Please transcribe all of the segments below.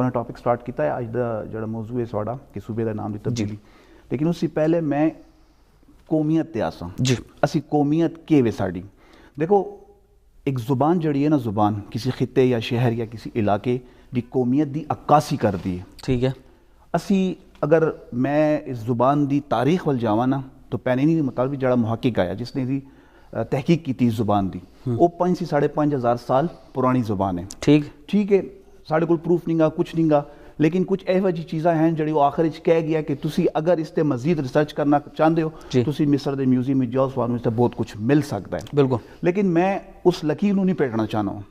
नया topic start किया है। अज का जो मौजू है साड़ा कि सूबे का नाम की तब्दीली, लेकिन उससे पहले मैं कौमीयत ते आसा जी। असी कौमीयत के वे साड़ी देखो, एक जुबान जड़ी है ना, जुबान किसी खिते या शहर या किसी इलाके की कौमीयत की अक्कासी करती है। ठीक है, असी अगर मैं इस जुबान की तारीख वाल जावा ना, तो पैनीनी के मुताबिक जड़ा मुहक्किक आया जिसने भी तहकीक की थी जुबान की, वो 5 से 5,500 साल पुरानी जुबान है। ठीक है, साढ़े को प्रूफ नहीं गा, कुछ नहीं गा, लेकिन कुछ एहो जी चीज़ा हैं जी वो आखिर कह गया कि तुसी अगर इस ते मजीद रिसर्च करना चाहते हो तुसी मिस्र के म्यूजियम में जाओ, स्वानू इससे बहुत कुछ मिल सकता है। बिल्कुल, लेकिन मैं उस लकीर को नहीं पेटना चाहना हूँ।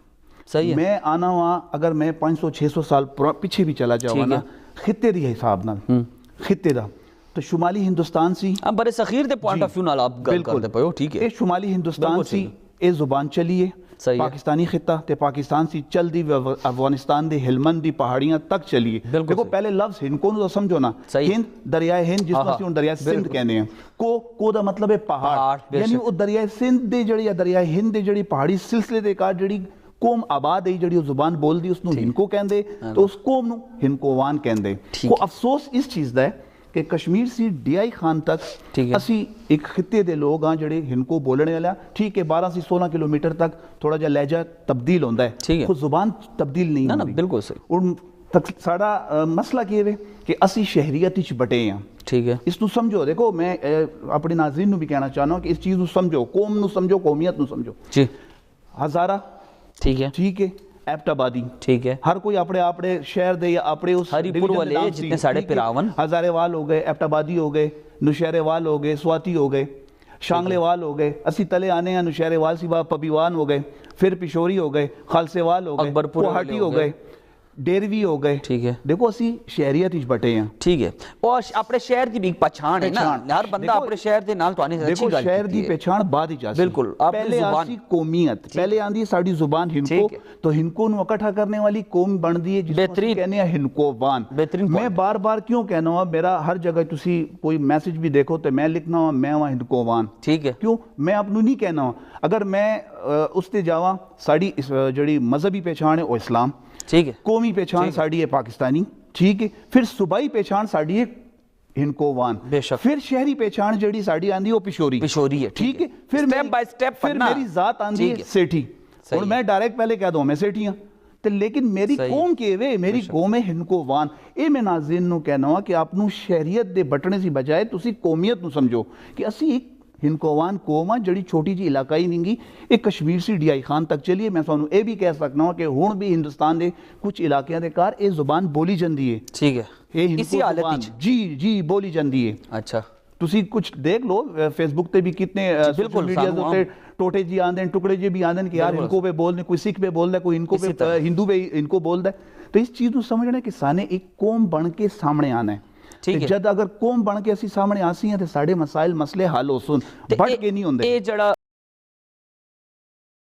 सही है, मैं आना वहाँ अगर मैं 500-600 साल पीछे भी चला जाऊँ ना, खिते के हिसाब न खिते का, तो शुमाली हिंदुस्तान सी बड़े सखीर दे पॉइंट ऑफ व्यू नाल आप गल करदे पए हो। ठीक है, शुमाली हिंदुस्तान सी ये जुबान चली है, पाकिस्तानी खिता ते पाकिस्तान सी चल दी अफगानिस्तान दे हिलमंद दी पहाड़ियां तक चली है। देखो पहले लफ्ज हिंद को तो समझो ना, हिंद दरियाए हिंद जिसको ਅਸੀਂ दरिया सिंध कहने हैं, को ਦਾ मतलब है पहाड़, यानी वो दरियाए सिंध दे जड़ी या दरियाए हिंद दे जड़ी पहाड़ी सिलसिले दे का जड़ी कौम आबाद है जड़ी जुबान बोलदी उसनु हिंदको कहंदे, तो उस कौम नु हिंदकोवान कहंदे। को अफसोस इस चीज दा है कि कश्मीर से DI खान तक असी एक खिते दे लोग हाँ जड़े हिंदको बोलने वाला। ठीक है, 12 से 16 किलोमीटर तक थोड़ा जा लहजा तब्दील होता है, खुद जुबान तब्दील नहीं होती। बिल्कुल सही। और साड़ा मसला ये है कि असी शहरियत च बटे हैं। ठीक है, इसको समझो। देखो मैं अपने नाज़रीन भी कहना चाहना हूँ कि इस चीज़ को समझो, कौम को समझो, कौमियत को समझो जी। हज़ारा ठीक है, एबटाबादी ठीक है, हर कोई अपने अपने शहर दे या अपने उस हरिपुर वाले जितने साढ़े पिरावन हजारेवाल हो गए, एबटाबादी हो गए, नुशहरेवाल हो गए, स्वाति हो गए, शांगलेवाल हो गए, असी तले आने हैं नुशहरेवाल सिवा पबीवान हो गए, फिर पिशोरी हो गए, खालसेवाल हो गए, गुवाहाटी हो गए, डेरवी हो गए। ठीक है, देखो असी शहरियत इच बटे हैं। ठीक है, और अपने शहर की भी पहचान है ना, हर बंदा अपने शहर दे नाल तो देखो शहर की पहचान बाद ही जाती। बिल्कुल, पहले आसी कौमियत, पहले आंदी साडी जुबान हिंदको, तो हिंदको नु इकट्ठा करने वाली कौम बनदी है जिसको कहने हैं हिंदकोवान। मैं बार बार क्यों कहना हूं, मेरा हर जगह तुसी कोई मैसेज भी देखो तो मैं लिखना हूं मैं वहां हिंदकोवान। ठीक है, क्यों मैं अपनू नहीं कहना हूं। अगर मैं उसते जावा साडी जड़ी मजहबी पहचान है वो इस्लाम, ठीक है, कौमी पहचान साड़ी है पाकिस्तानी, ठीक है, फिर सूबाई पहचान साड़ी है हिंदकोवान, फिर शहरी पहचान जड़ी साड़ी आंदी वो पिशोरी है। ठीक है, फिर स्टेप बाय स्टेप फिर मेरी जात आंदी है सेठी, और मैं डायरेक्ट पहले कह दूं मैं सेठियां, तो लेकिन मेरी कौम के वे मेरी कौम है हिंदकोवान। ये मैं नाज़रीन नु कहना वा कि आपनू शहरियत दे बटने से बजाय तुसी कौमियत नु समझो कि असी एक हिंदकोवान कौम है जड़ी छोटी जी इलाकाई नहीं एक कश्मीर से DI खान तक चलिए। मैं तुहानू ये भी कह सकना हूँ कि हुण भी हिंदुस्तान के कुछ इलाकों के कार ये जुबान बोली जाती है। ठीक है, इसी हालत जी बोली जाती है। अच्छा, तुसी कुछ देख लो फेसबुक पे भी कितने सोशल मीडिया पे टोटे जी आंदे टुकड़े जी भी आंदे कि यार इनको पे बोल दे, कोई सिख पे बोल दे, कोई इनको पे हिंदू पे इनको बोल दे। तो इस चीज़ को समझना कि साने एक कौम बन के सामने आना है। ठीक है, जब अगर कौम बन के असी सामने आसी हैं तो साढ़े मसाइल मसले हल हो सुन बढ़ के नहीं होंगे।